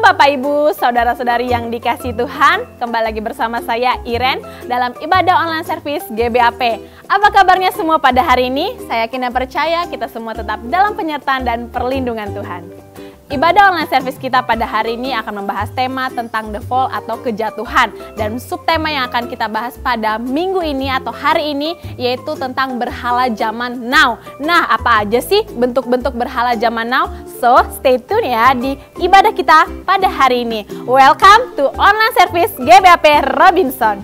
Bapak Ibu, saudara-saudari yang dikasihi Tuhan, kembali lagi bersama saya Iren dalam ibadah online service GBAP. Apa kabarnya semua pada hari ini? Saya yakin dan percaya kita semua tetap dalam penyertaan dan perlindungan Tuhan. Ibadah online service kita pada hari ini akan membahas tema tentang the fall atau kejatuhan. Dan subtema yang akan kita bahas pada minggu ini atau hari ini yaitu tentang berhala zaman now. Nah, apa aja sih bentuk-bentuk berhala zaman now? So, stay tune ya di ibadah kita pada hari ini. Welcome to online service GBAP Robinson.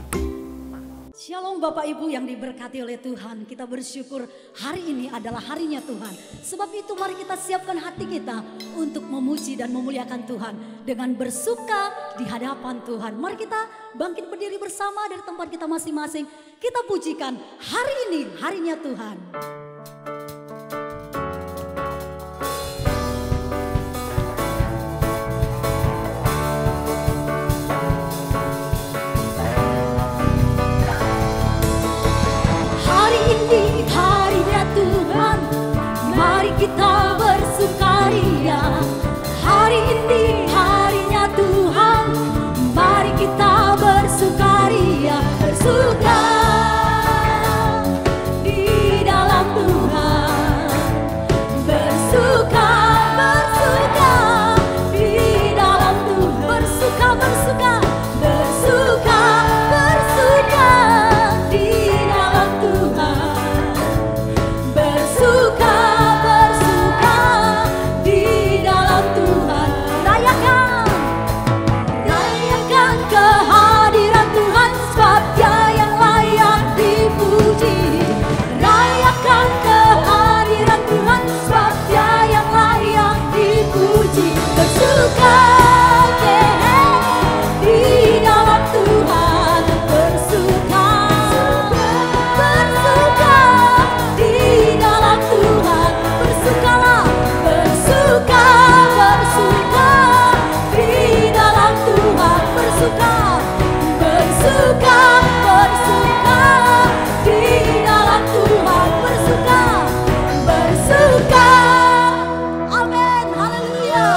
Shalom Bapak Ibu yang diberkati oleh Tuhan. Kita bersyukur hari ini adalah harinya Tuhan. Sebab itu mari kita siapkan hati kita untuk memuji dan memuliakan Tuhan. Dengan bersuka di hadapan Tuhan. Mari kita bangkit berdiri bersama dari tempat kita masing-masing. Kita pujikan hari ini harinya Tuhan. Harinya Tuhan, mari kita bersukaria. Hari ini harinya Tuhan, mari kita bersukaria. Bersuka di dalam Tuhan, bersuka, bersuka di dalam Tuhan, bersuka, bersuka, bersuka, bersuka di dalam Tuhan. Bersuka, bersuka di dalam Tuhan. Rayakan, rayakan kehadiran Tuhan, sebab Dia yang layak dipuji. Rayakan kehadiran Tuhan, sebab Dia yang layak dipuji. Bersuka, di dalam Tuhan. Bersuka, bersuka di dalam Tuhan. Bersukalah, bersuka, bersuka di dalam Tuhan. Bersuka, bersuka, bersuka di dalam Tuhan. Bersuka, bersuka. Amin, haleluya.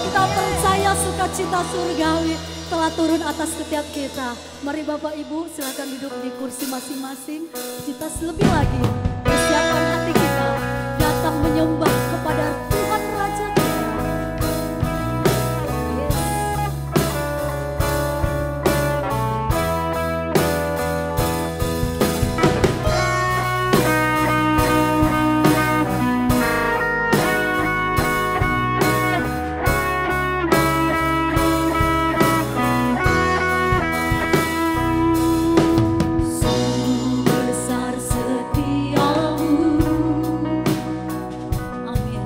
Kita percaya sukacita surgawi telah turun atas setiap kita. Mari Bapak Ibu silakan duduk di kursi masing-masing. Kita lebih lagi persiapkan hati kita datang menyembah kepada Tuhan Raja kita. Sungguh besar setiamu, amin.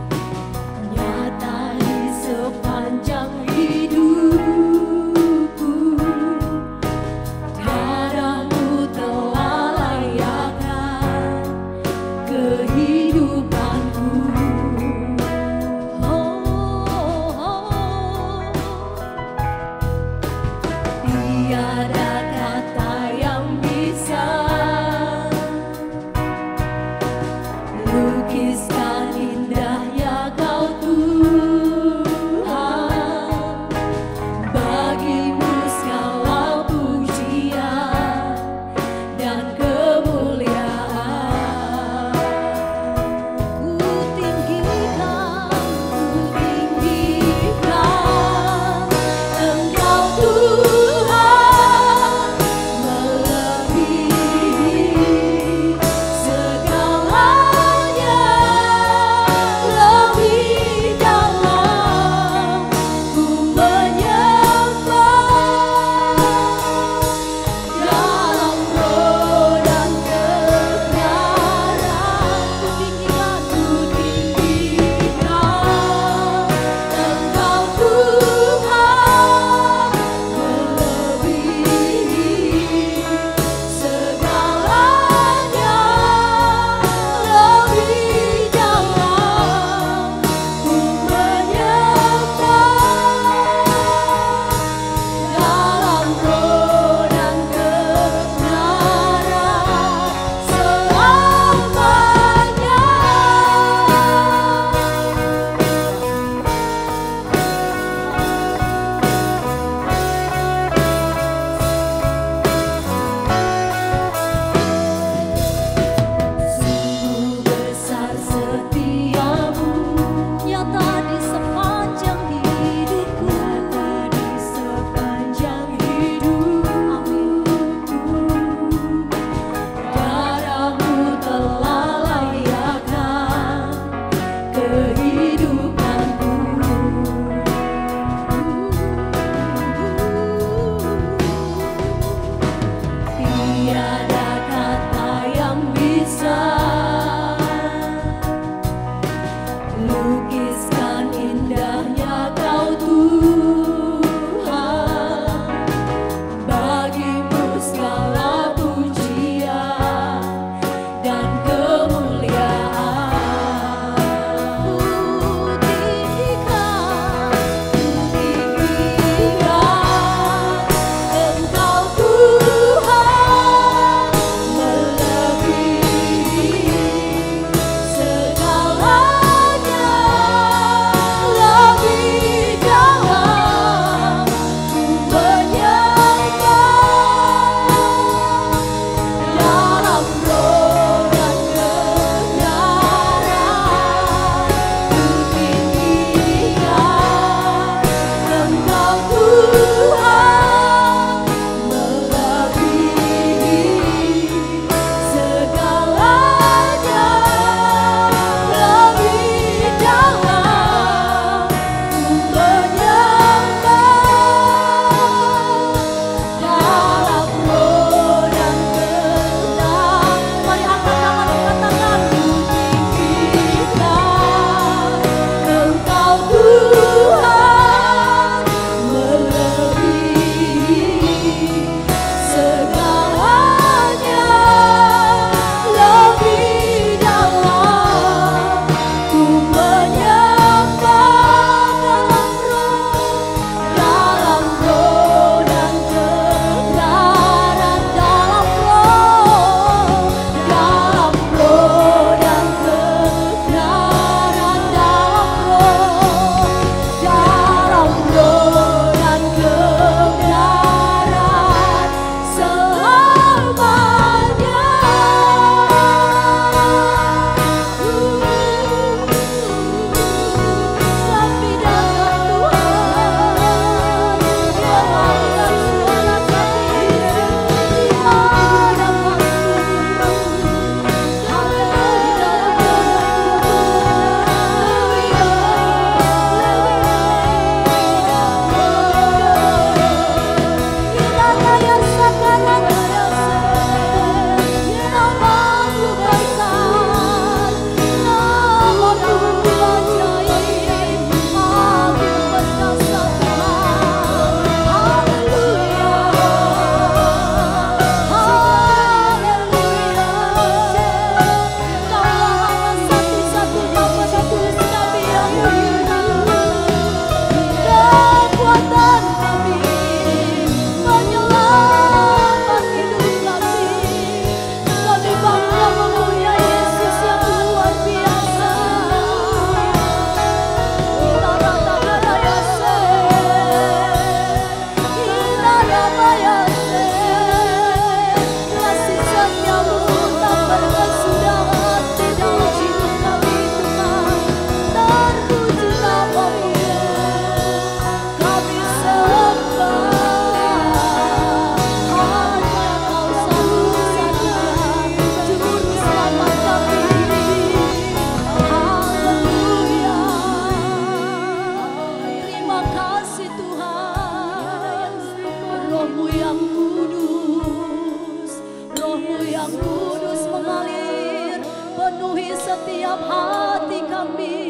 Roh-Mu yang kudus mengalir, penuhi setiap hati kami.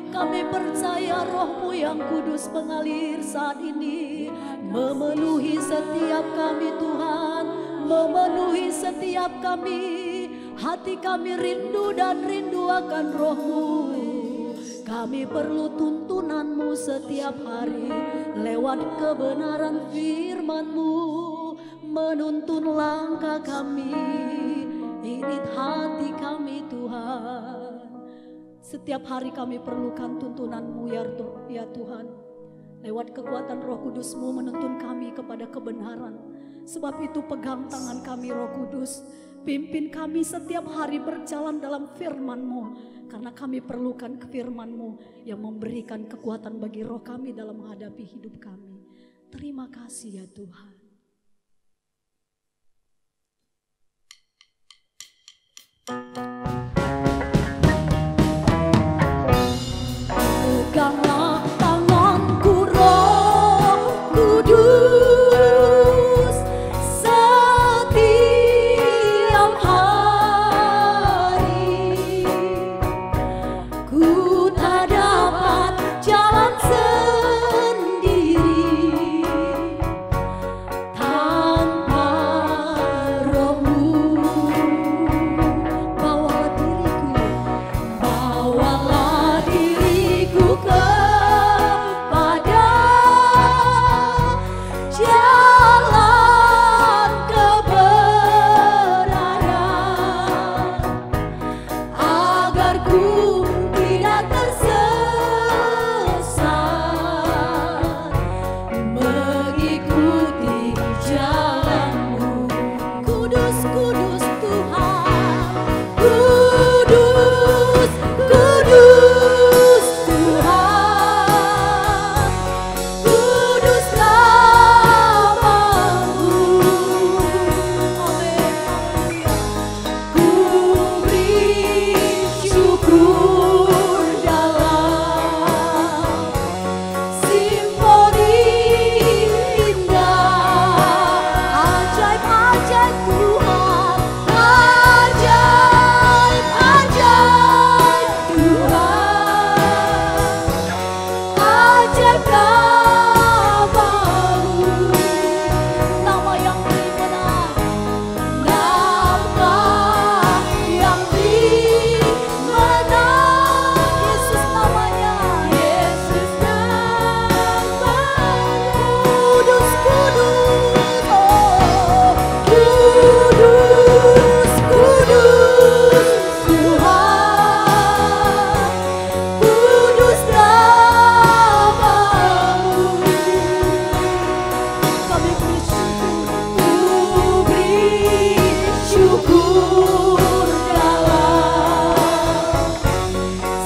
Kami percaya Roh-Mu yang kudus mengalir saat ini, memenuhi setiap kami Tuhan, memenuhi setiap kami. Hati kami rindu dan rindu akan Roh-Mu. Kami perlu tuntunan-Mu setiap hari, lewat kebenaran firman-Mu, menuntun langkah kami. Ini hati kami Tuhan. Setiap hari kami perlukan tuntunan-Mu ya Tuhan. Lewat kekuatan Roh Kudus-Mu menuntun kami kepada kebenaran. Sebab itu pegang tangan kami Roh Kudus. Pimpin kami setiap hari berjalan dalam firman-Mu. Karena kami perlukan firman-Mu yang memberikan kekuatan bagi roh kami dalam menghadapi hidup kami. Terima kasih ya Tuhan. Peganglah tanganku Roh Kudus, setiap hari ku tak dapat jalan sendiri tanpa Roh-Mu. Bawalah diriku kepada jalan kebenaran, agar ku tidak tersesat, mengikuti jalan-Mu. Kudus, kudus Tuhan, kudus, kudus Tuhan, kudus nama-Mu. Amin. Ku beri syukur dalam simfoni indah. Ajaib-ajaib Tuhan, ajaib-ajaib Tuhan, ajaib nama-Mu. Nama yang dimenang, nama yang dimenang. Yesus namanya, Yesus namanya. Kudus, kudus, oh, kudus, kudus Tuhan, kudus nama-Mu. Kami beri syukur dalam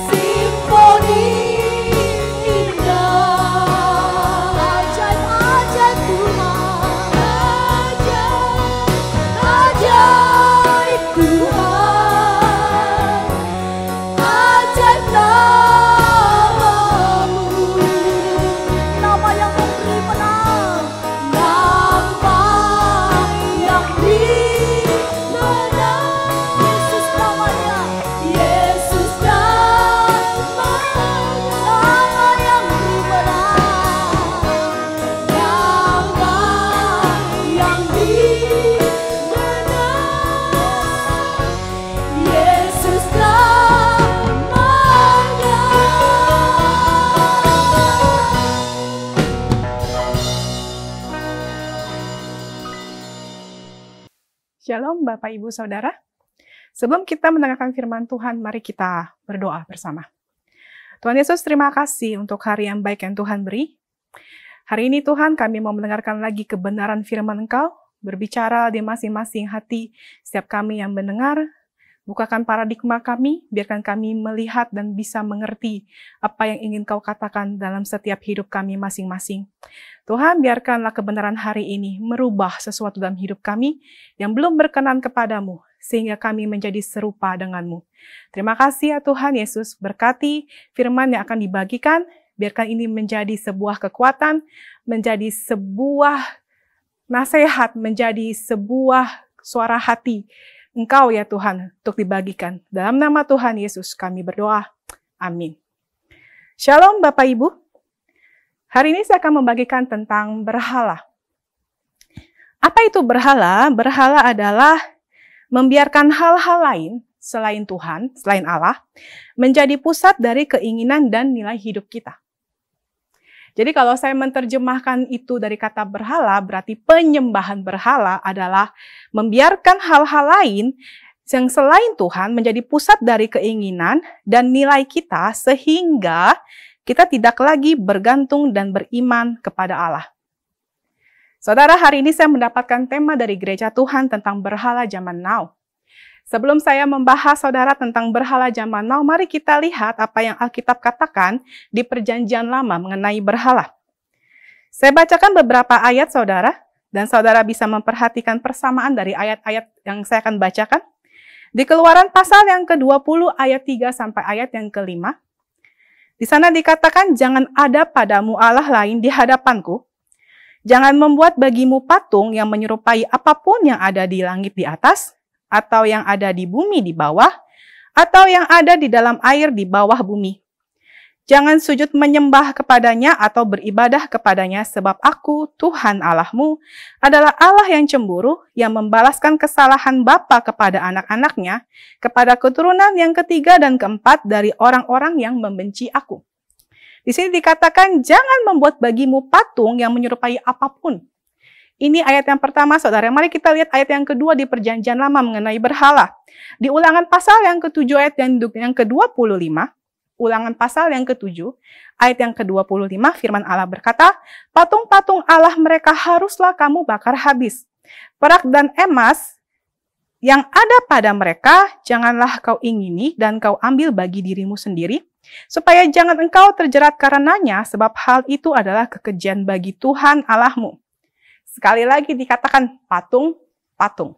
simfoni indah. Ajaib-ajaib Tuhan, ajaib-ajaib Tuhan, ajaib nama-Mu. Nama yang memberi menang, nama yang dimenang. Yesus namanya, Yesus namanya. Nama yang dimenang, nama yang dimenang. Yesus namanya. Shalom Bapak Ibu Saudara. Sebelum kita mendengarkan firman Tuhan, mari kita berdoa bersama. Tuhan Yesus, terima kasih untuk hari yang baik yang Tuhan beri. Hari ini Tuhan, kami mau mendengarkan lagi kebenaran firman Engkau, berbicara di masing-masing hati setiap kami yang mendengar. Bukakan paradigma kami, biarkan kami melihat dan bisa mengerti apa yang ingin Kau katakan dalam setiap hidup kami masing-masing. Tuhan, biarkanlah kebenaran hari ini merubah sesuatu dalam hidup kami yang belum berkenan kepadamu, sehingga kami menjadi serupa denganmu. Terima kasih ya Tuhan Yesus, berkati firman yang akan dibagikan, biarkan ini menjadi sebuah kekuatan, menjadi sebuah nasihat, menjadi sebuah suara hati Engkau ya Tuhan untuk dibagikan. Dalam nama Tuhan Yesus kami berdoa. Amin. Shalom Bapak Ibu. Hari ini saya akan membagikan tentang berhala. Apa itu berhala? Berhala adalah membiarkan hal-hal lain selain Tuhan, selain Allah, menjadi pusat dari keinginan dan nilai hidup kita. Jadi kalau saya menerjemahkan itu dari kata berhala, berarti penyembahan berhala adalah membiarkan hal-hal lain yang selain Tuhan menjadi pusat dari keinginan dan nilai kita sehingga kita tidak lagi bergantung dan beriman kepada Allah. Saudara, hari ini saya mendapatkan tema dari Gereja Tuhan tentang berhala zaman now. Sebelum saya membahas saudara tentang berhala zaman now, mari kita lihat apa yang Alkitab katakan di Perjanjian Lama mengenai berhala. Saya bacakan beberapa ayat saudara, dan saudara bisa memperhatikan persamaan dari ayat-ayat yang saya akan bacakan. Di Keluaran pasal yang ke-20 ayat 3 sampai ayat yang ke-5. Di sana dikatakan, jangan ada padamu Allah lain di hadapanku. Jangan membuat bagimu patung yang menyerupai apapun yang ada di langit di atas, atau yang ada di bumi di bawah, atau yang ada di dalam air di bawah bumi. Jangan sujud menyembah kepadanya atau beribadah kepadanya, sebab aku, Tuhan Allahmu, adalah Allah yang cemburu, yang membalaskan kesalahan bapa kepada anak-anaknya, kepada keturunan yang ketiga dan keempat dari orang-orang yang membenci aku. Di sini dikatakan, jangan membuat bagimu patung yang menyerupai apapun. Ini ayat yang pertama, saudara. Mari kita lihat ayat yang kedua di Perjanjian Lama mengenai berhala. Di Ulangan pasal yang ke-7 ayat yang ke-25, Ulangan pasal yang ke-7 ayat yang ke-25, firman Allah berkata, patung-patung Allah mereka haruslah kamu bakar habis. Perak dan emas yang ada pada mereka, janganlah kau ingini dan kau ambil bagi dirimu sendiri, supaya jangan engkau terjerat karenanya, sebab hal itu adalah kekejian bagi Tuhan Allahmu. Sekali lagi dikatakan patung-patung.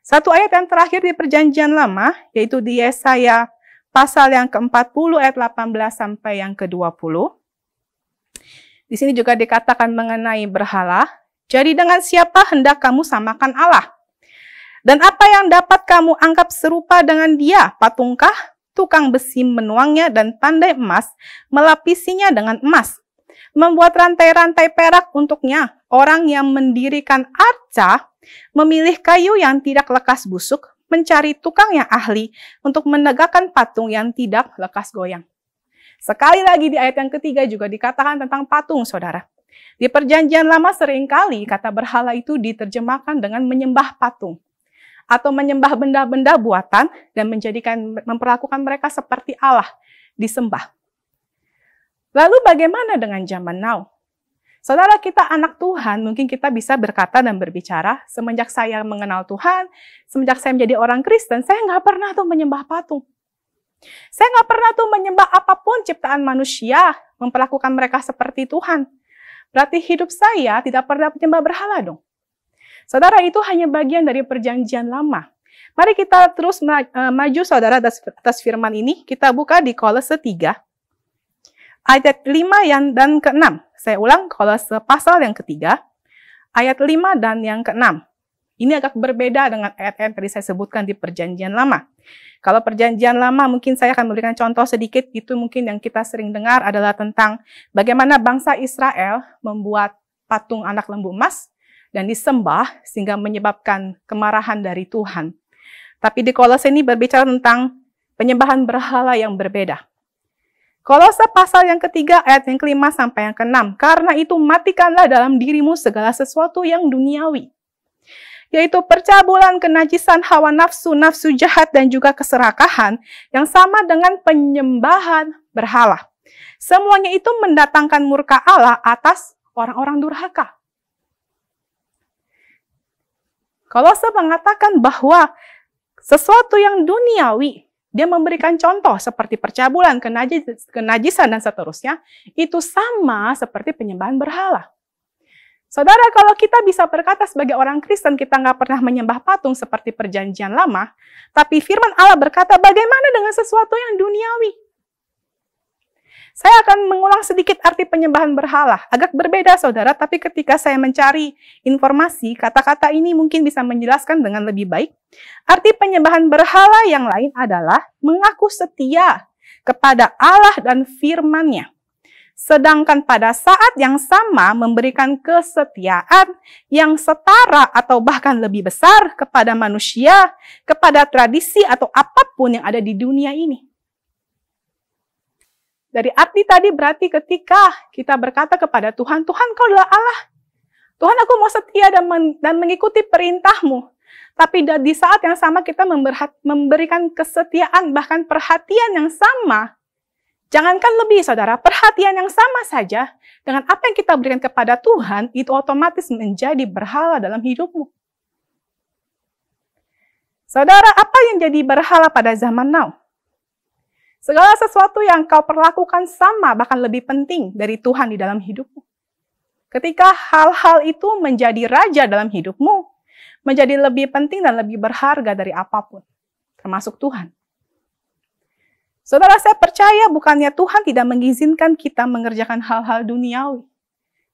Satu ayat yang terakhir di Perjanjian Lama, yaitu di Yesaya pasal yang ke-40 ayat 18 sampai yang ke-20. Di sini juga dikatakan mengenai berhala, jadi dengan siapa hendak kamu samakan Allah? Dan apa yang dapat kamu anggap serupa dengan dia? Patungkah? Tukang besi menuangnya dan pandai emas melapisinya dengan emas. Membuat rantai-rantai perak untuknya. Orang yang mendirikan arca memilih kayu yang tidak lekas busuk, mencari tukang yang ahli untuk menegakkan patung yang tidak lekas goyang. Sekali lagi di ayat yang ketiga juga dikatakan tentang patung, saudara. Di Perjanjian Lama seringkali kata berhala itu diterjemahkan dengan menyembah patung atau menyembah benda-benda buatan dan memperlakukan mereka seperti Allah, disembah. Lalu bagaimana dengan zaman now? Saudara, kita anak Tuhan, mungkin kita bisa berkata dan berbicara, semenjak saya mengenal Tuhan, semenjak saya menjadi orang Kristen, saya nggak pernah tuh menyembah patung. Saya nggak pernah tuh menyembah apapun ciptaan manusia, memperlakukan mereka seperti Tuhan. Berarti hidup saya tidak pernah menyembah berhala dong. Saudara, itu hanya bagian dari Perjanjian Lama. Mari kita terus maju, saudara, atas firman ini. Kita buka di Kolose 3. Ayat 5 dan ke-6. Saya ulang, Kolose pasal yang ketiga, ayat 5 dan yang ke-6. Ini agak berbeda dengan ayat-ayat yang tadi saya sebutkan di Perjanjian Lama. Kalau Perjanjian Lama, mungkin saya akan memberikan contoh sedikit, itu mungkin yang kita sering dengar adalah tentang bagaimana bangsa Israel membuat patung anak lembu emas dan disembah sehingga menyebabkan kemarahan dari Tuhan. Tapi di Kolose ini berbicara tentang penyembahan berhala yang berbeda. Kolose pasal yang ketiga ayat yang ke-5 sampai yang ke-6. Karena itu matikanlah dalam dirimu segala sesuatu yang duniawi, yaitu percabulan, kenajisan, hawa nafsu, nafsu jahat, dan juga keserakahan yang sama dengan penyembahan berhala. Semuanya itu mendatangkan murka Allah atas orang-orang durhaka. Kolose mengatakan bahwa sesuatu yang duniawi, dia memberikan contoh seperti percabulan, kenajisan, dan seterusnya, itu sama seperti penyembahan berhala. Saudara, kalau kita bisa berkata sebagai orang Kristen, kita nggak pernah menyembah patung seperti Perjanjian Lama, tapi firman Allah berkata, bagaimana dengan sesuatu yang duniawi? Saya akan mengulang sedikit arti penyembahan berhala. Agak berbeda, saudara, tapi ketika saya mencari informasi, kata-kata ini mungkin bisa menjelaskan dengan lebih baik. Arti penyembahan berhala yang lain adalah mengaku setia kepada Allah dan firman-Nya. Sedangkan pada saat yang sama memberikan kesetiaan yang setara atau bahkan lebih besar kepada manusia, kepada tradisi atau apapun yang ada di dunia ini. Dari arti tadi berarti ketika kita berkata kepada Tuhan, Tuhan Kau adalah Allah. Tuhan aku mau setia dan mengikuti perintah-Mu. Tapi di saat yang sama kita memberikan kesetiaan bahkan perhatian yang sama. Jangankan lebih saudara, perhatian yang sama saja dengan apa yang kita berikan kepada Tuhan itu otomatis menjadi berhala dalam hidupmu. Saudara, apa yang jadi berhala pada zaman now? Segala sesuatu yang kau perlakukan sama, bahkan lebih penting dari Tuhan di dalam hidupmu. Ketika hal-hal itu menjadi raja dalam hidupmu, menjadi lebih penting dan lebih berharga dari apapun, termasuk Tuhan. Saudara, saya percaya bukannya Tuhan tidak mengizinkan kita mengerjakan hal-hal duniawi.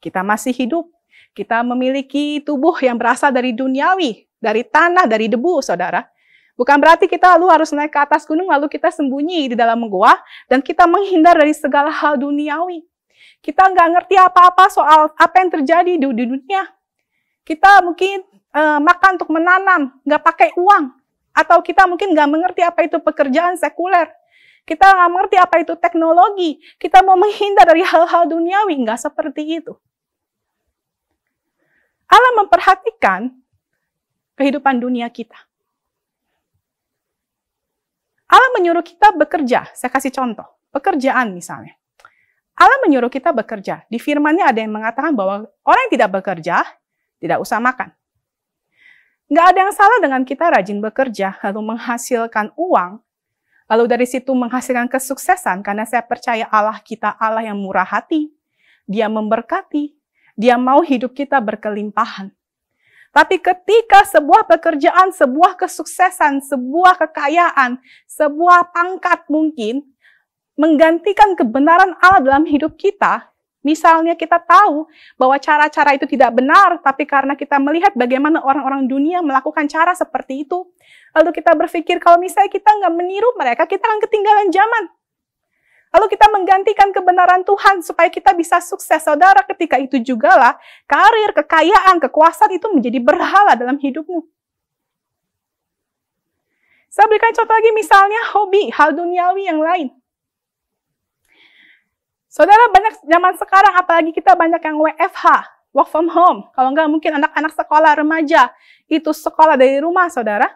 Kita masih hidup, kita memiliki tubuh yang berasal dari duniawi, dari tanah, dari debu, saudara. Bukan berarti kita lalu harus naik ke atas gunung, lalu kita sembunyi di dalam gua, dan kita menghindar dari segala hal duniawi. Kita nggak ngerti apa-apa soal apa yang terjadi di dunia. Kita mungkin makan untuk menanam, nggak pakai uang. Atau kita mungkin nggak mengerti apa itu pekerjaan sekuler. Kita nggak mengerti apa itu teknologi. Kita mau menghindar dari hal-hal duniawi, nggak seperti itu. Allah memperhatikan kehidupan dunia kita. Allah menyuruh kita bekerja. Saya kasih contoh. Pekerjaan misalnya. Allah menyuruh kita bekerja. Di firman-Nya ada yang mengatakan bahwa orang yang tidak bekerja, tidak usah makan. Nggak ada yang salah dengan kita rajin bekerja, lalu menghasilkan uang, lalu dari situ menghasilkan kesuksesan, karena saya percaya Allah kita Allah yang murah hati. Dia memberkati. Dia mau hidup kita berkelimpahan. Tapi ketika sebuah pekerjaan, sebuah kesuksesan, sebuah kekayaan, sebuah pangkat mungkin menggantikan kebenaran Allah dalam hidup kita, misalnya kita tahu bahwa cara-cara itu tidak benar, tapi karena kita melihat bagaimana orang-orang dunia melakukan cara seperti itu, lalu kita berpikir kalau misalnya kita nggak meniru mereka, kita akan ketinggalan zaman. Lalu kita menggantikan kebenaran Tuhan supaya kita bisa sukses. Saudara, ketika itu jugalah karir, kekayaan, kekuasaan itu menjadi berhala dalam hidupmu. Saya berikan contoh lagi misalnya hobi, hal duniawi yang lain. Saudara, banyak zaman sekarang, apalagi kita banyak yang WFH, work from home. Kalau enggak mungkin anak-anak sekolah remaja, itu sekolah dari rumah, saudara.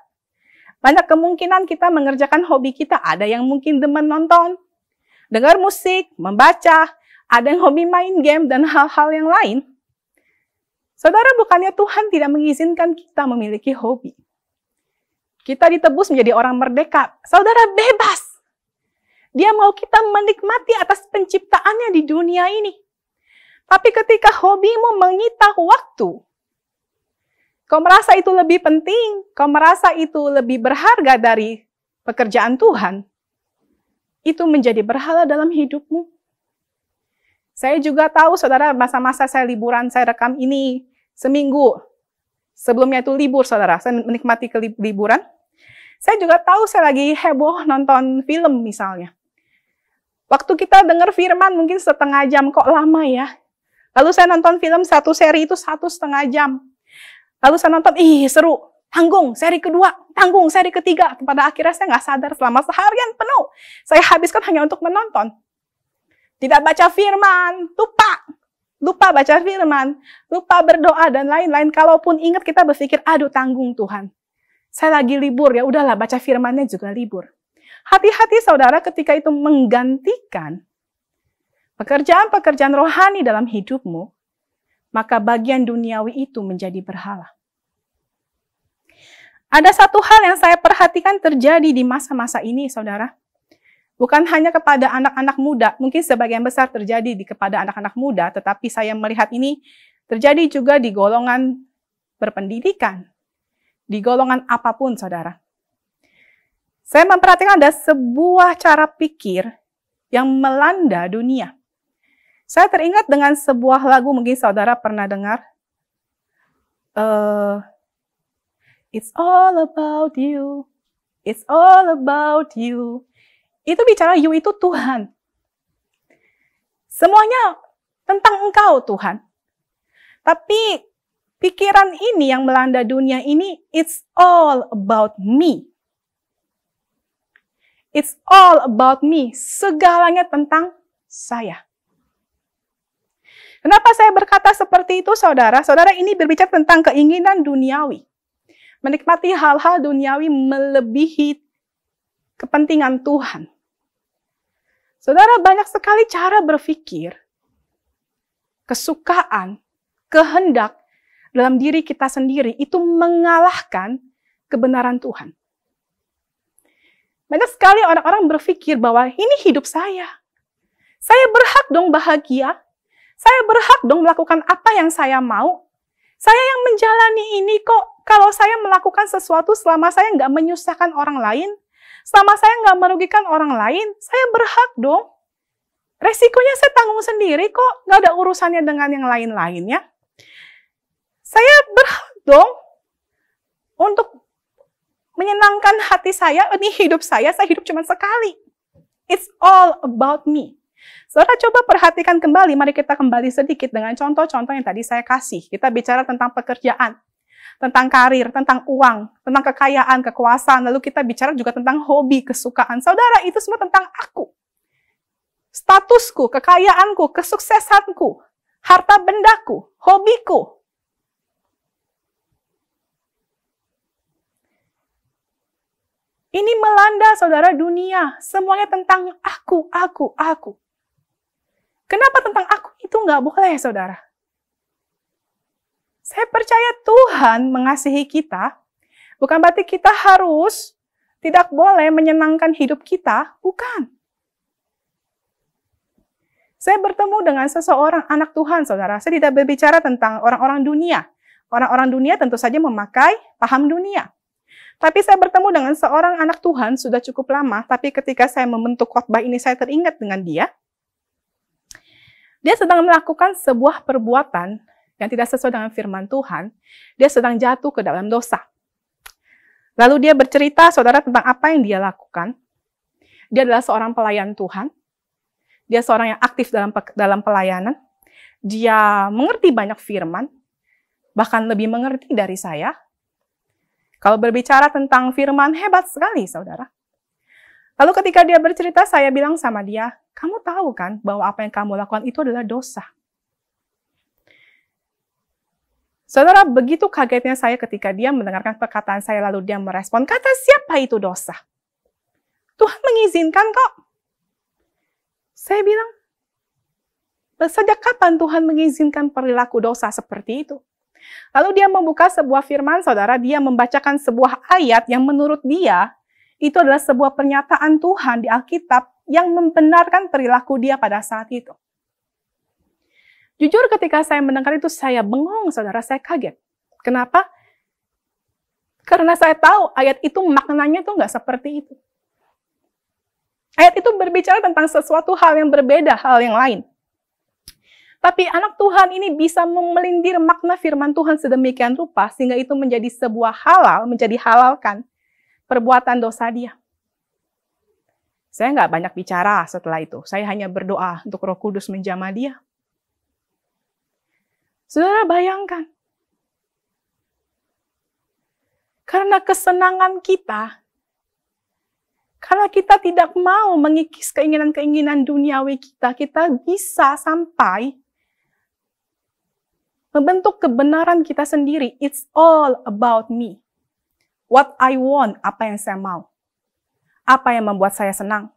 Banyak kemungkinan kita mengerjakan hobi kita. Ada yang mungkin demen nonton, dengar musik, membaca, ada yang hobi main game, dan hal-hal yang lain. Saudara, bukannya Tuhan tidak mengizinkan kita memiliki hobi. Kita ditebus menjadi orang merdeka. Saudara, bebas. Dia mau kita menikmati atas penciptaannya di dunia ini. Tapi ketika hobimu menyita waktu, kau merasa itu lebih penting, kau merasa itu lebih berharga dari pekerjaan Tuhan, itu menjadi berhala dalam hidupmu. Saya juga tahu, saudara, masa-masa saya liburan, saya rekam ini seminggu. Sebelumnya itu libur, saudara. Saya menikmati liburan. Saya juga tahu saya lagi heboh nonton film misalnya. Waktu kita dengar firman mungkin setengah jam, kok lama ya. Lalu saya nonton film satu seri itu 1,5 jam. Lalu saya nonton, seru. Tanggung, seri kedua, tanggung, seri ketiga. Pada akhirnya saya nggak sadar selama seharian penuh. Saya habiskan hanya untuk menonton. Tidak baca firman, lupa baca firman, lupa berdoa, dan lain-lain. Kalaupun ingat kita berpikir, aduh tanggung Tuhan. Saya lagi libur, ya udahlah baca firmannya juga libur. Hati-hati saudara ketika itu menggantikan pekerjaan-pekerjaan rohani dalam hidupmu, maka bagian duniawi itu menjadi berhala. Ada satu hal yang saya perhatikan terjadi di masa-masa ini, saudara. Bukan hanya kepada anak-anak muda, mungkin sebagian besar terjadi kepada anak-anak muda, tetapi saya melihat ini terjadi juga di golongan berpendidikan, di golongan apapun, saudara. Saya memperhatikan ada sebuah cara pikir yang melanda dunia. Saya teringat dengan sebuah lagu, mungkin saudara pernah dengar. It's all about you. It's all about you. Itu bicara you itu Tuhan. Semuanya tentang Engkau, Tuhan. Tapi pikiran ini yang melanda dunia ini, it's all about me. It's all about me. Segalanya tentang saya. Kenapa saya berkata seperti itu, saudara? Saudara, ini berbicara tentang keinginan duniawi. Menikmati hal-hal duniawi melebihi kepentingan Tuhan. Saudara, banyak sekali cara berpikir, kesukaan, kehendak dalam diri kita sendiri itu mengalahkan kebenaran Tuhan. Banyak sekali orang-orang berpikir bahwa ini hidup saya. Saya berhak dong bahagia. Saya berhak dong melakukan apa yang saya mau. Saya yang menjalani ini kok. Kalau saya melakukan sesuatu selama saya nggak menyusahkan orang lain, selama saya nggak merugikan orang lain, saya berhak dong. Resikonya saya tanggung sendiri kok. Nggak ada urusannya dengan yang lain-lainnya. Saya berhak dong untuk menyenangkan hati saya. Ini hidup saya hidup cuma sekali. It's all about me. Saudara, coba perhatikan kembali, mari kita kembali sedikit dengan contoh-contoh yang tadi saya kasih. Kita bicara tentang pekerjaan, tentang karir, tentang uang, tentang kekayaan, kekuasaan, lalu kita bicara juga tentang hobi, kesukaan. Saudara, itu semua tentang aku. Statusku, kekayaanku, kesuksesanku, harta bendaku, hobiku. Ini melanda saudara dunia, semuanya tentang aku. Kenapa tentang aku itu nggak boleh, saudara? Saya percaya Tuhan mengasihi kita, bukan berarti kita harus tidak boleh menyenangkan hidup kita, bukan. Saya bertemu dengan seseorang anak Tuhan, saudara. Saya tidak berbicara tentang orang-orang dunia. Orang-orang dunia tentu saja memakai paham dunia. Tapi saya bertemu dengan seorang anak Tuhan sudah cukup lama, tapi ketika saya membentuk khotbah ini, saya teringat dengan dia. Dia sedang melakukan sebuah perbuatan yang tidak sesuai dengan firman Tuhan. Dia sedang jatuh ke dalam dosa. Lalu dia bercerita, saudara, tentang apa yang dia lakukan. Dia adalah seorang pelayan Tuhan. Dia seorang yang aktif dalam pelayanan. Dia mengerti banyak firman, bahkan lebih mengerti dari saya. Kalau berbicara tentang firman, hebat sekali, saudara. Lalu ketika dia bercerita, saya bilang sama dia, kamu tahu kan bahwa apa yang kamu lakukan itu adalah dosa. Saudara, begitu kagetnya saya ketika dia mendengarkan perkataan saya, lalu dia merespon, kata siapa itu dosa? Tuhan mengizinkan kok. Saya bilang, sejak kapan Tuhan mengizinkan perilaku dosa seperti itu? Lalu dia membuka sebuah firman, saudara, dia membacakan sebuah ayat yang menurut dia, itu adalah sebuah pernyataan Tuhan di Alkitab yang membenarkan perilaku dia pada saat itu. Jujur ketika saya mendengar itu, saya bengong, saudara, saya kaget. Kenapa? Karena saya tahu ayat itu maknanya tuh nggak seperti itu. Ayat itu berbicara tentang sesuatu hal yang berbeda, hal yang lain. Tapi anak Tuhan ini bisa memelintir makna firman Tuhan sedemikian rupa, sehingga itu menjadi sebuah halal, menjadi halalkan perbuatan dosa dia. Saya nggak banyak bicara setelah itu. Saya hanya berdoa untuk Roh Kudus menjamah dia. Saudara, bayangkan. Karena kesenangan kita, karena kita tidak mau mengikis keinginan-keinginan duniawi kita, kita bisa sampai membentuk kebenaran kita sendiri. It's all about me. What I want, apa yang saya mau. Apa yang membuat saya senang.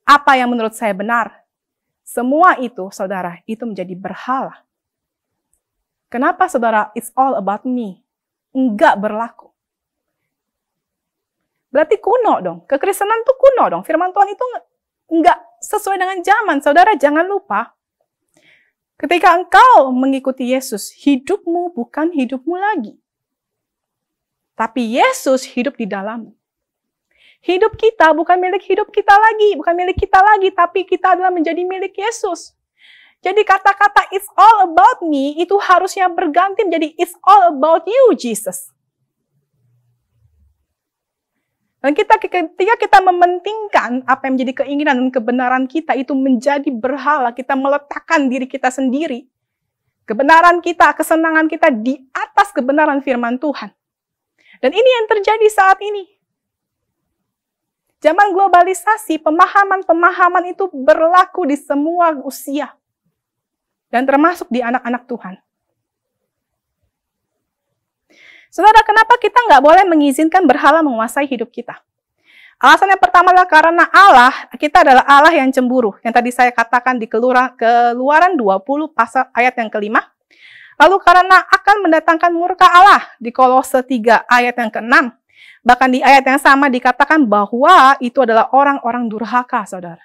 Apa yang menurut saya benar. Semua itu, saudara, itu menjadi berhala. Kenapa, saudara, it's all about me? Enggak berlaku. Berarti kuno dong. Kekristenan itu kuno dong. Firman Tuhan itu enggak sesuai dengan zaman. Saudara, jangan lupa. Ketika engkau mengikuti Yesus, hidupmu bukan hidupmu lagi. Tapi Yesus hidup di dalammu. Hidup kita bukan milik kita lagi, tapi kita adalah menjadi milik Yesus. Jadi kata-kata it's all about me itu harusnya berganti menjadi it's all about you, Jesus. Dan ketika kita mementingkan apa yang menjadi keinginan dan kebenaran kita itu menjadi berhala, kita meletakkan diri kita sendiri, kebenaran kita, kesenangan kita di atas kebenaran firman Tuhan. Dan ini yang terjadi saat ini. Zaman globalisasi, pemahaman-pemahaman itu berlaku di semua usia. Dan termasuk di anak-anak Tuhan. Saudara, kenapa kita nggak boleh mengizinkan berhala menguasai hidup kita? Alasan yang pertama adalah karena kita adalah Allah yang cemburu. Yang tadi saya katakan di Keluaran 20 pasal ayat yang ke-5. Lalu karena akan mendatangkan murka Allah di Kolose 3 ayat yang ke-6. Bahkan di ayat yang sama dikatakan bahwa itu adalah orang-orang durhaka, saudara.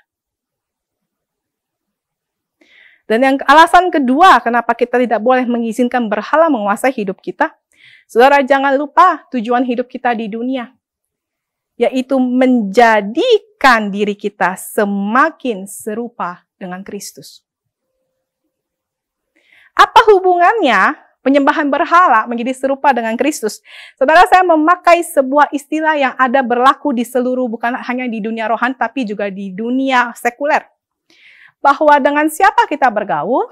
Dan yang alasan kedua kenapa kita tidak boleh mengizinkan berhala menguasai hidup kita, saudara, jangan lupa tujuan hidup kita di dunia, yaitu menjadikan diri kita semakin serupa dengan Kristus. Apa hubungannya penyembahan berhala menjadi serupa dengan Kristus? Saudara, saya memakai sebuah istilah yang ada berlaku di seluruh, bukan hanya di dunia rohani, tapi juga di dunia sekuler. Bahwa dengan siapa kita bergaul,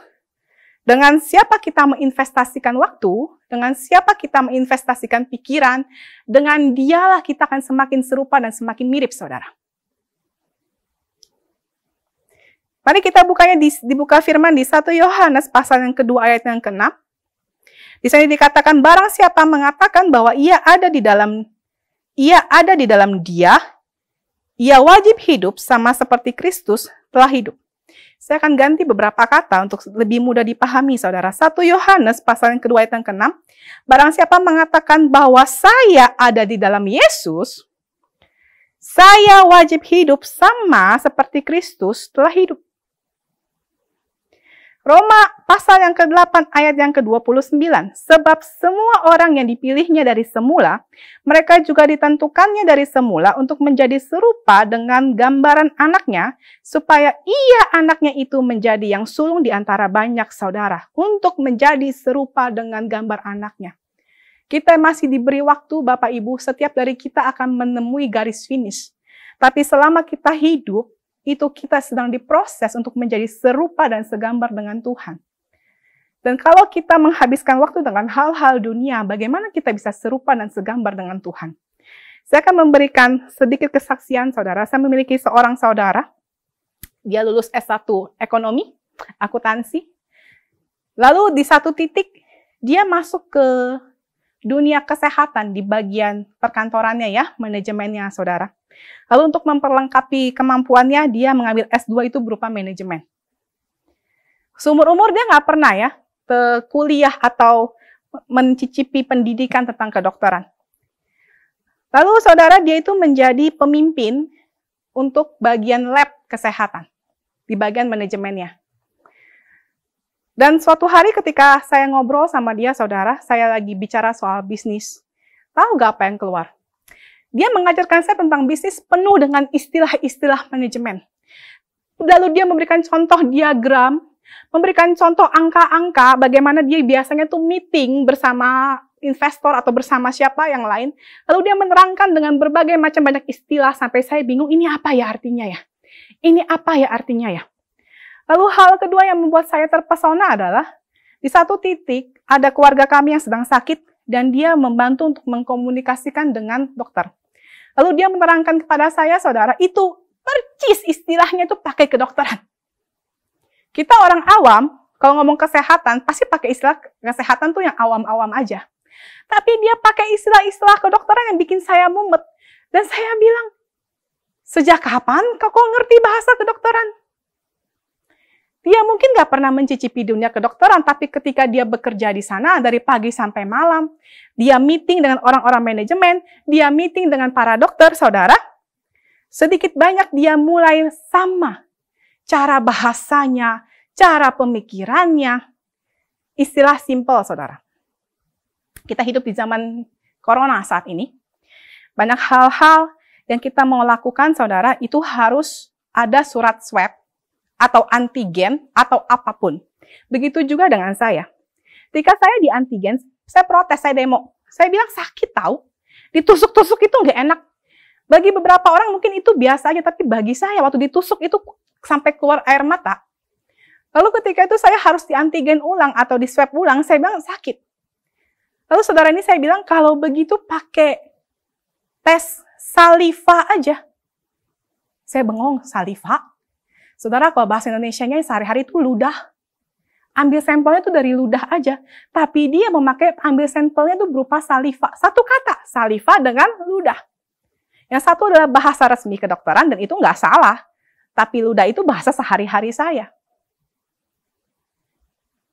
dengan siapa kita menginvestasikan waktu, dengan siapa kita menginvestasikan pikiran, dengan dialah kita akan semakin serupa dan semakin mirip, saudara. Mari kita dibuka firman di 1 Yohanes pasal yang kedua ayat yang ke-6. Di sana dikatakan, barang siapa mengatakan bahwa ia ada di dalam dia, ia wajib hidup sama seperti Kristus telah hidup. Saya akan ganti beberapa kata untuk lebih mudah dipahami, saudara. 1 Yohanes pasal yang kedua ayat yang ke-6. Barang siapa mengatakan bahwa saya ada di dalam Yesus, saya wajib hidup sama seperti Kristus telah hidup. Roma pasal yang ke-8 ayat yang ke-29. Sebab semua orang yang dipilihnya dari semula, mereka juga ditentukannya dari semula untuk menjadi serupa dengan gambaran anaknya, supaya ia anaknya itu menjadi yang sulung di antara banyak saudara, untuk menjadi serupa dengan gambar anaknya. Kita masih diberi waktu, Bapak Ibu, setiap dari kita akan menemui garis finish. Tapi selama kita hidup, itu kita sedang diproses untuk menjadi serupa dan segambar dengan Tuhan. Dan kalau kita menghabiskan waktu dengan hal-hal dunia, bagaimana kita bisa serupa dan segambar dengan Tuhan? Saya akan memberikan sedikit kesaksian, saudara. Saya memiliki seorang saudara, dia lulus S1 ekonomi, akuntansi. Lalu di satu titik, dia masuk ke dunia kesehatan di bagian perkantorannya ya, manajemennya, saudara. Lalu untuk memperlengkapi kemampuannya, dia mengambil S2 itu berupa manajemen. Seumur-umur dia nggak pernah ya kuliah atau mencicipi pendidikan tentang kedokteran. Lalu saudara, dia itu menjadi pemimpin untuk bagian lab kesehatan di bagian manajemennya. Dan suatu hari ketika saya ngobrol sama dia, saudara, saya lagi bicara soal bisnis. Tahu nggak apa yang keluar? Dia mengajarkan saya tentang bisnis penuh dengan istilah-istilah manajemen. Lalu dia memberikan contoh diagram, memberikan contoh angka-angka, bagaimana dia biasanya tuh meeting bersama investor atau bersama siapa yang lain. Lalu dia menerangkan dengan berbagai macam banyak istilah, sampai saya bingung, ini apa ya artinya ya? Ini apa ya artinya ya? Lalu hal kedua yang membuat saya terpesona adalah, di satu titik ada keluarga kami yang sedang sakit, dan dia membantu untuk mengkomunikasikan dengan dokter. Lalu dia menerangkan kepada saya, saudara, itu percis istilahnya itu pakai kedokteran. Kita orang awam, kalau ngomong kesehatan, pasti pakai istilah kesehatan tuh yang awam-awam aja. Tapi dia pakai istilah-istilah kedokteran yang bikin saya mumet. Dan saya bilang, sejak kapan kau ngerti bahasa kedokteran? Dia mungkin nggak pernah mencicipi dunia kedokteran, tapi ketika dia bekerja di sana dari pagi sampai malam, dia meeting dengan orang-orang manajemen, dia meeting dengan para dokter, saudara, sedikit banyak dia mulai sama. Cara bahasanya, cara pemikirannya, istilah simpel, saudara. Kita hidup di zaman corona saat ini. Banyak hal-hal yang kita mau lakukan, saudara, itu harus ada surat swab atau antigen atau apapun. Begitu juga dengan saya. Ketika saya di antigen, saya protes, saya demo. Saya bilang sakit tahu. Ditusuk-tusuk itu nggak enak. Bagi beberapa orang mungkin itu biasa aja, tapi bagi saya waktu ditusuk itu sampai keluar air mata. Lalu ketika itu saya harus di antigen ulang atau di swab ulang, saya bilang sakit. Lalu saudara ini saya bilang, kalau begitu pakai tes saliva aja. Saya bengong, saliva? Saudara, kalau bahasa Indonesianya sehari-hari itu ludah. Ambil sampelnya itu dari ludah aja. Tapi dia memakai ambil sampelnya itu berupa saliva. Satu kata, saliva dengan ludah. Yang satu adalah bahasa resmi kedokteran dan itu nggak salah. Tapi ludah itu bahasa sehari-hari saya.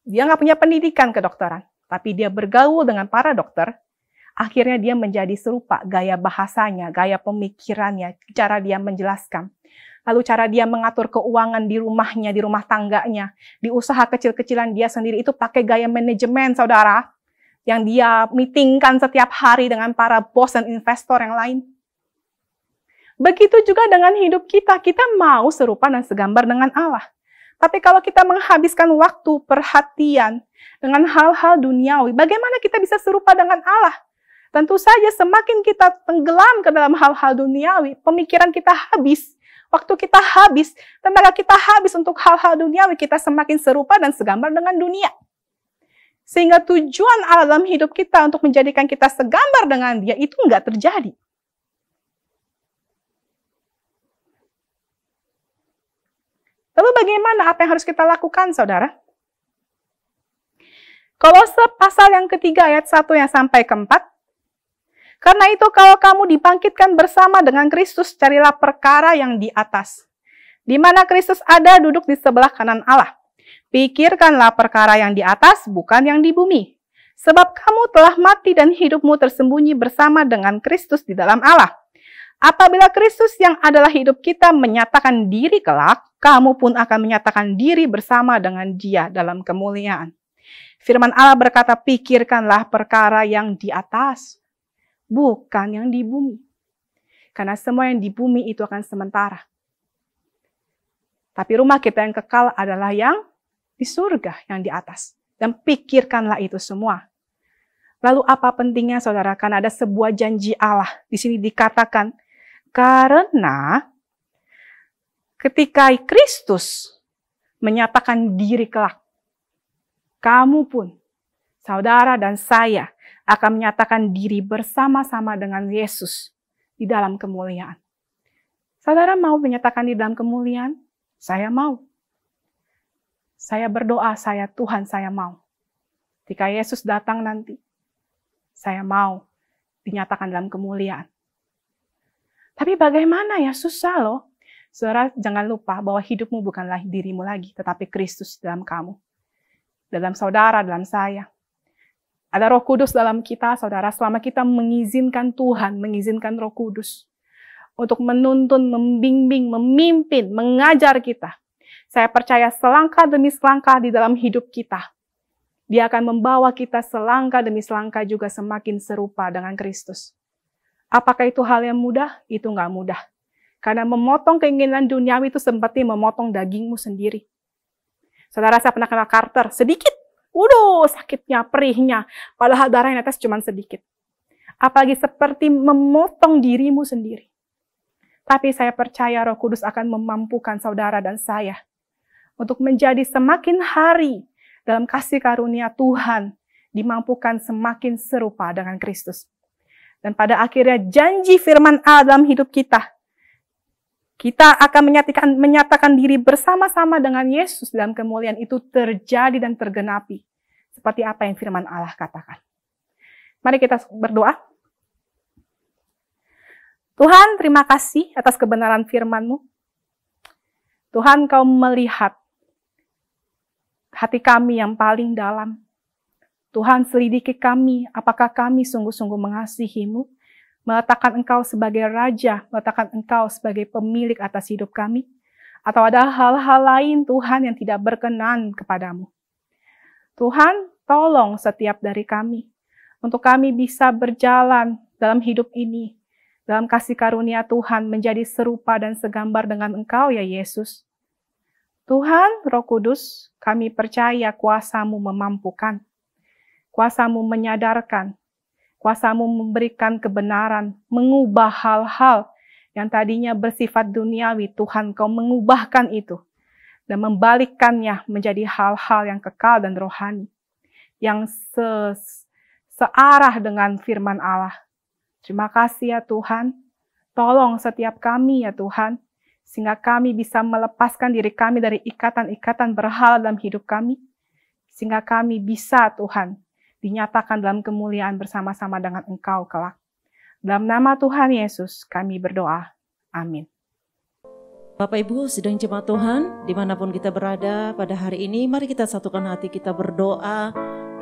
Dia nggak punya pendidikan kedokteran. Tapi dia bergaul dengan para dokter. Akhirnya dia menjadi serupa gaya bahasanya, gaya pemikirannya, cara dia menjelaskan. Lalu cara dia mengatur keuangan di rumahnya, di rumah tangganya, di usaha kecil-kecilan dia sendiri itu pakai gaya manajemen, saudara. Yang dia meetingkan setiap hari dengan para bos dan investor yang lain. Begitu juga dengan hidup kita. Kita mau serupa dan segambar dengan Allah. Tapi kalau kita menghabiskan waktu, perhatian dengan hal-hal duniawi, bagaimana kita bisa serupa dengan Allah? Tentu saja semakin kita tenggelam ke dalam hal-hal duniawi, pemikiran kita habis, waktu kita habis, tenaga kita habis untuk hal-hal duniawi, kita semakin serupa dan segambar dengan dunia. Sehingga tujuan Allah dalam hidup kita untuk menjadikan kita segambar dengan Dia itu nggak terjadi. Lalu bagaimana apa yang harus kita lakukan, saudara? Kolose pasal yang ketiga ayat 1 yang sampai ke 4. Karena itu kalau kamu dibangkitkan bersama dengan Kristus, carilah perkara yang di atas. Di mana Kristus ada duduk di sebelah kanan Allah. Pikirkanlah perkara yang di atas, bukan yang di bumi. Sebab kamu telah mati dan hidupmu tersembunyi bersama dengan Kristus di dalam Allah. Apabila Kristus yang adalah hidup kita menyatakan diri kelak, kamu pun akan menyatakan diri bersama dengan Dia dalam kemuliaan. Firman Allah berkata, pikirkanlah perkara yang di atas, bukan yang di bumi. Karena semua yang di bumi itu akan sementara. Tapi rumah kita yang kekal adalah yang di surga, yang di atas. Dan pikirkanlah itu semua. Lalu apa pentingnya, saudara? Karena ada sebuah janji Allah. Di sini dikatakan, karena ketika Kristus menyatakan diri kelak, kamu pun, saudara dan saya, akan menyatakan diri bersama-sama dengan Yesus di dalam kemuliaan. Saudara mau menyatakan di dalam kemuliaan? Saya mau. Saya berdoa, Tuhan saya mau. Ketika Yesus datang nanti, saya mau dinyatakan dalam kemuliaan. Tapi bagaimana ya? Susah loh. Saudara, jangan lupa bahwa hidupmu bukanlah dirimu lagi, tetapi Kristus dalam kamu. Dalam saudara, dalam saya. Ada Roh Kudus dalam kita, saudara, selama kita mengizinkan Tuhan, mengizinkan Roh Kudus untuk menuntun, membimbing, memimpin, mengajar kita. Saya percaya selangkah demi selangkah di dalam hidup kita, Dia akan membawa kita selangkah demi selangkah juga semakin serupa dengan Kristus. Apakah itu hal yang mudah? Itu nggak mudah. Karena memotong keinginan duniawi itu seperti memotong dagingmu sendiri. Saudara, saya pernah kenal Carter, sedikit. Waduh, sakitnya, perihnya. Padahal darah yang netes cuma sedikit. Apalagi seperti memotong dirimu sendiri. Tapi saya percaya Roh Kudus akan memampukan saudara dan saya untuk menjadi semakin hari dalam kasih karunia Tuhan, dimampukan semakin serupa dengan Kristus. Dan pada akhirnya janji firman Allah dalam hidup kita akan menyatakan diri bersama-sama dengan Yesus dalam kemuliaan itu terjadi dan tergenapi. Seperti apa yang firman Allah katakan. Mari kita berdoa. Tuhan, terima kasih atas kebenaran firman-Mu. Tuhan, Kau melihat hati kami yang paling dalam. Tuhan, selidiki kami, apakah kami sungguh-sungguh mengasihi-Mu, meletakkan Engkau sebagai Raja, meletakkan Engkau sebagai pemilik atas hidup kami, atau ada hal-hal lain Tuhan yang tidak berkenan kepadamu. Tuhan, tolong setiap dari kami, untuk kami bisa berjalan dalam hidup ini dalam kasih karunia Tuhan menjadi serupa dan segambar dengan Engkau ya Yesus. Tuhan, Roh Kudus, kami percaya kuasa-Mu memampukan, kuasa-Mu menyadarkan, kuasa-Mu memberikan kebenaran, mengubah hal-hal yang tadinya bersifat duniawi. Tuhan, Kau mengubahkan itu dan membalikkannya menjadi hal-hal yang kekal dan rohani, yang searah dengan firman Allah. Terima kasih ya Tuhan, tolong setiap kami ya Tuhan, sehingga kami bisa melepaskan diri kami dari ikatan-ikatan berhala dalam hidup kami, sehingga kami bisa Tuhan dinyatakan dalam kemuliaan bersama-sama dengan Engkau kelak. Dalam nama Tuhan Yesus kami berdoa. Amin. Bapak Ibu sidang jemaat Tuhan, dimanapun kita berada pada hari ini, mari kita satukan hati kita berdoa.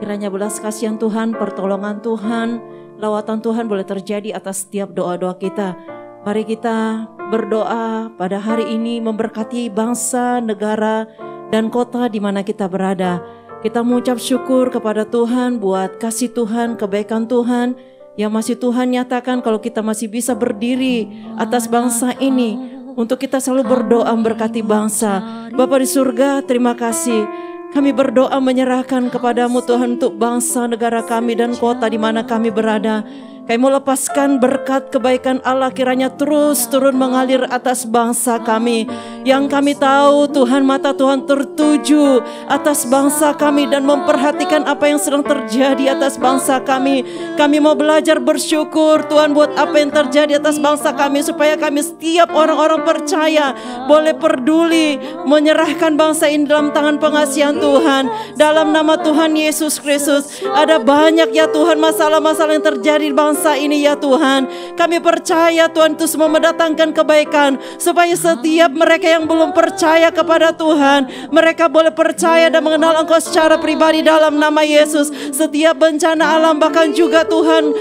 Kiranya belas kasihan Tuhan, pertolongan Tuhan, lawatan Tuhan boleh terjadi atas setiap doa-doa kita. Mari kita berdoa pada hari ini memberkati bangsa, negara, dan kota di mana kita berada. Kita mengucap syukur kepada Tuhan buat kasih Tuhan, kebaikan Tuhan yang masih Tuhan nyatakan kalau kita masih bisa berdiri atas bangsa ini. Untuk kita selalu berdoa memberkati bangsa. Bapa di surga, terima kasih. Kami berdoa menyerahkan kepadamu Tuhan untuk bangsa, negara kami dan kota di mana kami berada. Kami mau lepaskan berkat kebaikan Allah kiranya terus turun mengalir atas bangsa kami. Yang kami tahu Tuhan, mata Tuhan tertuju atas bangsa kami dan memperhatikan apa yang sedang terjadi atas bangsa kami. Kami mau belajar bersyukur Tuhan buat apa yang terjadi atas bangsa kami, supaya kami setiap orang-orang percaya boleh peduli menyerahkan bangsa ini dalam tangan pengasihan Tuhan. Dalam nama Tuhan Yesus Kristus, ada banyak ya Tuhan masalah-masalah yang terjadi di bangsa ini ya Tuhan. Kami percaya Tuhan itu semua mendatangkan kebaikan, supaya setiap mereka yang belum percaya kepada Tuhan, mereka boleh percaya dan mengenal Engkau secara pribadi dalam nama Yesus. Setiap bencana alam, bahkan juga Tuhan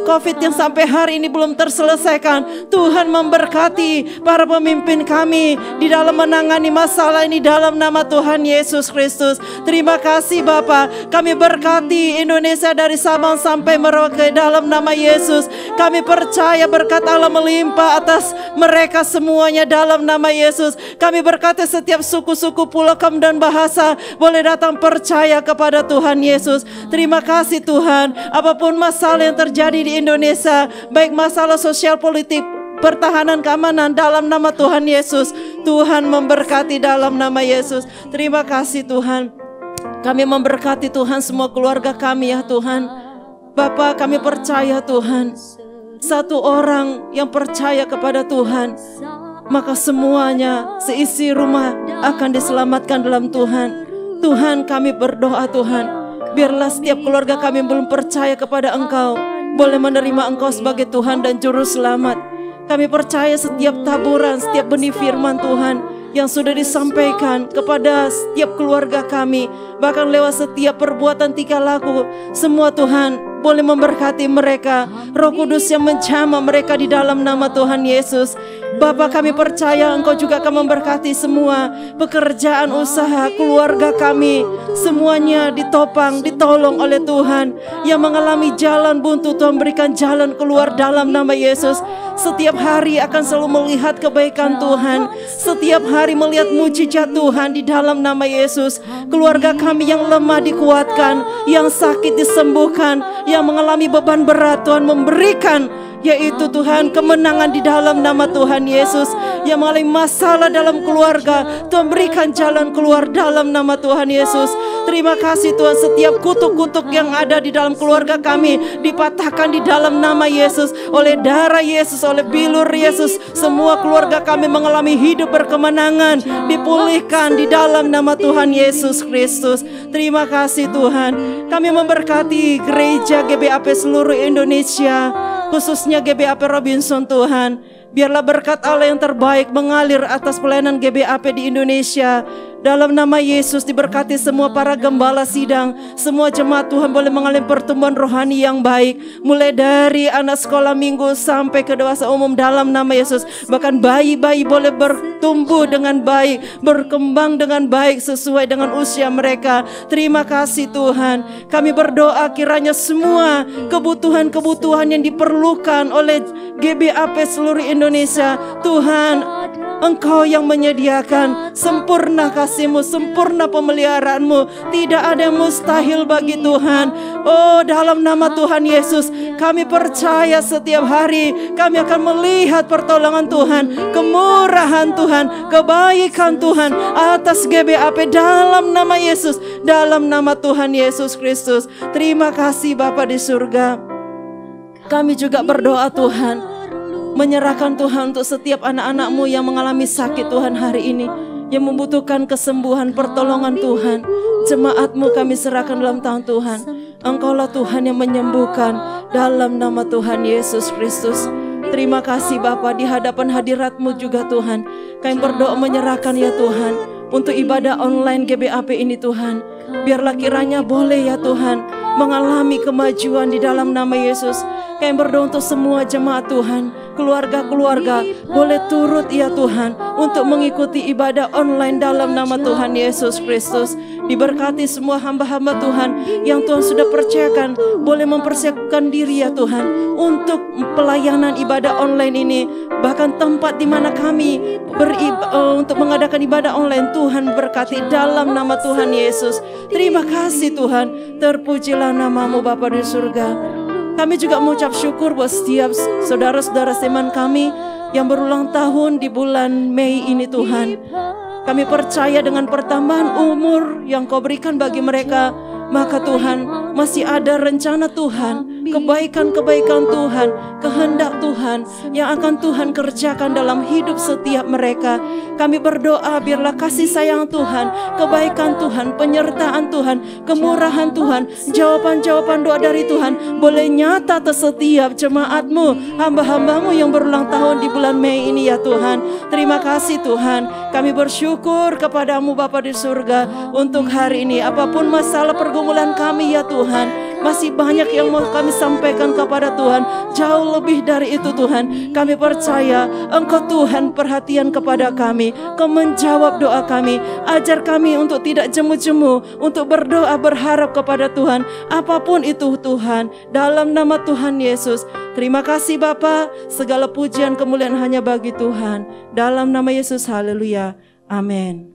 COVID yang sampai hari ini belum terselesaikan, Tuhan memberkati para pemimpin kami di dalam menangani masalah ini dalam nama Tuhan Yesus Kristus. Terima kasih Bapa. Kami berkati Indonesia dari Sabang sampai Merauke dalam nama Yesus. Kami percaya berkat Allah melimpah atas mereka semuanya dalam nama Yesus. Kami berkati setiap suku-suku, pulau, kaum dan bahasa boleh datang percaya kepada Tuhan Yesus. Terima kasih Tuhan. Apapun masalah yang terjadi di Indonesia, baik masalah sosial, politik, pertahanan, keamanan, dalam nama Tuhan Yesus, Tuhan memberkati dalam nama Yesus. Terima kasih Tuhan. Kami memberkati Tuhan semua keluarga kami ya Tuhan. Bapa, kami percaya Tuhan, satu orang yang percaya kepada Tuhan, maka semuanya seisi rumah akan diselamatkan dalam Tuhan. Tuhan, kami berdoa Tuhan, biarlah setiap keluarga kami yang belum percaya kepada Engkau boleh menerima Engkau sebagai Tuhan dan Juru Selamat. Kami percaya setiap taburan, setiap benih firman Tuhan yang sudah disampaikan kepada setiap keluarga kami, bahkan lewat setiap perbuatan tingkah laku, semua Tuhan boleh memberkati mereka. Roh Kudus yang menjamah mereka di dalam nama Tuhan Yesus. Bapa, kami percaya Engkau juga akan memberkati semua pekerjaan, usaha, keluarga kami. Semuanya ditopang, ditolong oleh Tuhan. Yang mengalami jalan buntu, Tuhan berikan jalan keluar dalam nama Yesus. Setiap hari akan selalu melihat kebaikan Tuhan. Setiap hari melihat mujizat Tuhan di dalam nama Yesus. Keluarga kami yang lemah dikuatkan, yang sakit disembuhkan, yang mengalami beban berat Tuhan memberikan, yaitu Tuhan kemenangan di dalam nama Tuhan Yesus. Yang mengalami masalah dalam keluarga, Tuhan berikan jalan keluar dalam nama Tuhan Yesus. Terima kasih Tuhan, setiap kutuk-kutuk yang ada di dalam keluarga kami dipatahkan di dalam nama Yesus. Oleh darah Yesus, oleh bilur Yesus, semua keluarga kami mengalami hidup berkemenangan, dipulihkan di dalam nama Tuhan Yesus Kristus. Terima kasih Tuhan. Kami memberkati gereja GBAP seluruh Indonesia, khususnya GBAP Robinson Tuhan. Biarlah berkat Allah yang terbaik mengalir atas pelayanan GBAP di Indonesia Dalam nama Yesus diberkati semua para gembala sidang, semua jemaat Tuhan boleh mengalami pertumbuhan rohani yang baik, mulai dari anak sekolah minggu sampai ke dewasa umum dalam nama Yesus. Bahkan bayi-bayi boleh bertumbuh dengan baik, berkembang dengan baik sesuai dengan usia mereka. Terima kasih Tuhan. Kami berdoa kiranya semua kebutuhan-kebutuhan yang diperlukan oleh GBAP seluruh Indonesia, Tuhan, Engkau yang menyediakan. Sempurna kasih-Mu, sempurna pemeliharaanmu. Tidak ada yang mustahil bagi Tuhan. Oh, dalam nama Tuhan Yesus, kami percaya setiap hari kami akan melihat pertolongan Tuhan, kemurahan Tuhan, kebaikan Tuhan atas GBAP dalam nama Yesus, dalam nama Tuhan Yesus Kristus. Terima kasih Bapa di surga. Kami juga berdoa Tuhan, menyerahkan Tuhan untuk setiap anak-anak-Mu yang mengalami sakit Tuhan hari ini, yang membutuhkan kesembuhan, pertolongan Tuhan. Jemaat-Mu kami serahkan dalam tangan Tuhan. Engkaulah Tuhan yang menyembuhkan dalam nama Tuhan Yesus Kristus. Terima kasih Bapa, di hadapan hadirat-Mu juga Tuhan, kami berdoa menyerahkan ya Tuhan untuk ibadah online GBAP ini Tuhan. Biarlah kiranya boleh ya Tuhan mengalami kemajuan di dalam nama Yesus. Kami berdoa untuk semua jemaat Tuhan, keluarga-keluarga boleh turut ya Tuhan untuk mengikuti ibadah online dalam nama Tuhan Yesus Kristus. Diberkati semua hamba-hamba Tuhan yang Tuhan sudah percayakan, boleh mempersiapkan diri ya Tuhan untuk pelayanan ibadah online ini. Bahkan tempat di mana kami untuk mengadakan ibadah online, Tuhan berkati dalam nama Tuhan Yesus. Terima kasih Tuhan, terpujilah nama-Mu Bapa di surga. Kami juga mengucap syukur buat setiap saudara-saudara seman kami yang berulang tahun di bulan Mei ini Tuhan. Kami percaya dengan pertambahan umur yang Kau berikan bagi mereka, maka Tuhan masih ada rencana Tuhan, kebaikan-kebaikan Tuhan, kehendak Tuhan yang akan Tuhan kerjakan dalam hidup setiap mereka. Kami berdoa biarlah kasih sayang Tuhan, kebaikan Tuhan, penyertaan Tuhan, kemurahan Tuhan, jawaban-jawaban doa dari Tuhan boleh nyata atas setiap jemaat-Mu, hamba-hamba-Mu yang berulang tahun di bulan Mei ini ya Tuhan. Terima kasih Tuhan. Kami bersyukur kepadamu Bapa di surga untuk hari ini. Apapun masalah pergumulan kami ya Tuhan, masih banyak yang mau kami sampaikan kepada Tuhan. Jauh lebih dari itu Tuhan, kami percaya Engkau Tuhan perhatian kepada kami, Kau menjawab doa kami. Ajar kami untuk tidak jemu-jemu, untuk berdoa berharap kepada Tuhan, apapun itu Tuhan, dalam nama Tuhan Yesus. Terima kasih Bapa, segala pujian kemuliaan hanya bagi Tuhan. Dalam nama Yesus, haleluya, amin.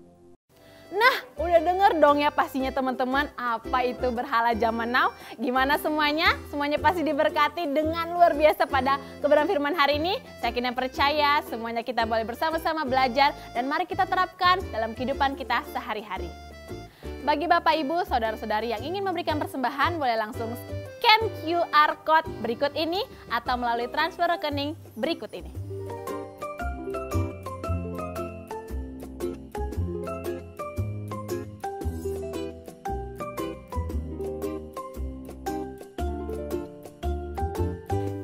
Nah, udah denger dong ya pastinya teman-teman apa itu berhala zaman now. Gimana semuanya? Semuanya pasti diberkati dengan luar biasa pada kebenaran firman hari ini. Saya yakin dan percaya semuanya kita boleh bersama-sama belajar dan mari kita terapkan dalam kehidupan kita sehari-hari. Bagi Bapak Ibu, saudara-saudari yang ingin memberikan persembahan boleh langsung scan QR Code berikut ini atau melalui transfer rekening berikut ini.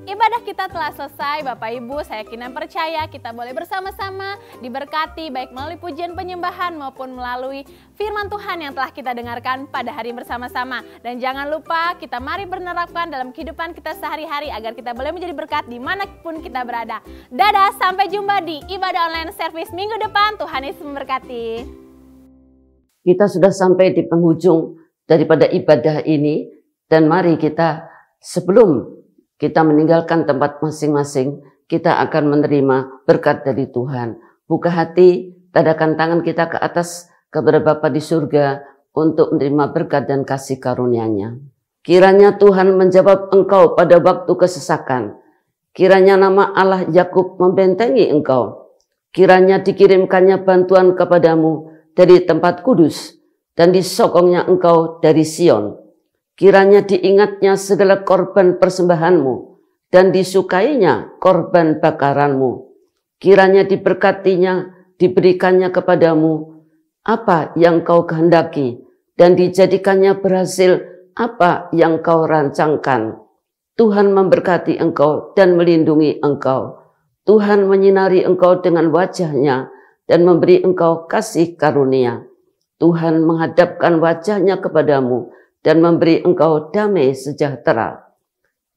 Ibadah kita telah selesai Bapak Ibu, saya yakin dan percaya kita boleh bersama-sama diberkati baik melalui pujian penyembahan maupun melalui firman Tuhan yang telah kita dengarkan pada hari bersama-sama. Dan jangan lupa kita mari menerapkan dalam kehidupan kita sehari-hari agar kita boleh menjadi berkat dimanapun kita berada. Dadah, sampai jumpa di ibadah online service minggu depan. Tuhan Yesus memberkati. Kita sudah sampai di penghujung daripada ibadah ini dan mari kita sebelum kita meninggalkan tempat masing-masing, kita akan menerima berkat dari Tuhan. Buka hati, tadakan tangan kita ke atas kepada Bapa di surga untuk menerima berkat dan kasih karunia-Nya. Kiranya Tuhan menjawab engkau pada waktu kesesakan. Kiranya nama Allah Yakub membentengi engkau. Kiranya dikirimkannya bantuan kepadamu dari tempat kudus dan disokongnya engkau dari Sion. Kiranya diingatnya segala korban persembahanmu dan disukainya korban bakaranmu. Kiranya diberkatinya, diberikannya kepadamu apa yang kau kehendaki dan dijadikannya berhasil apa yang kau rancangkan. Tuhan memberkati engkau dan melindungi engkau. Tuhan menyinari engkau dengan wajah-Nya dan memberi engkau kasih karunia. Tuhan menghadapkan wajahnya kepadamu dan memberi engkau damai sejahtera.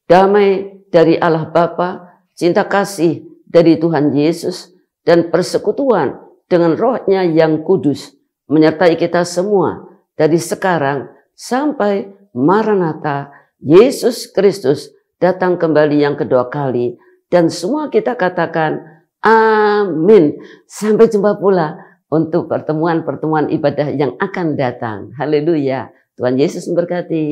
Damai dari Allah Bapa, cinta kasih dari Tuhan Yesus, dan persekutuan dengan Roh-Nya yang kudus menyertai kita semua dari sekarang sampai Maranatha, Yesus Kristus datang kembali yang kedua kali. Dan semua kita katakan amin. Sampai jumpa pula untuk pertemuan-pertemuan ibadah yang akan datang. Haleluya. Tuhan Yesus memberkati.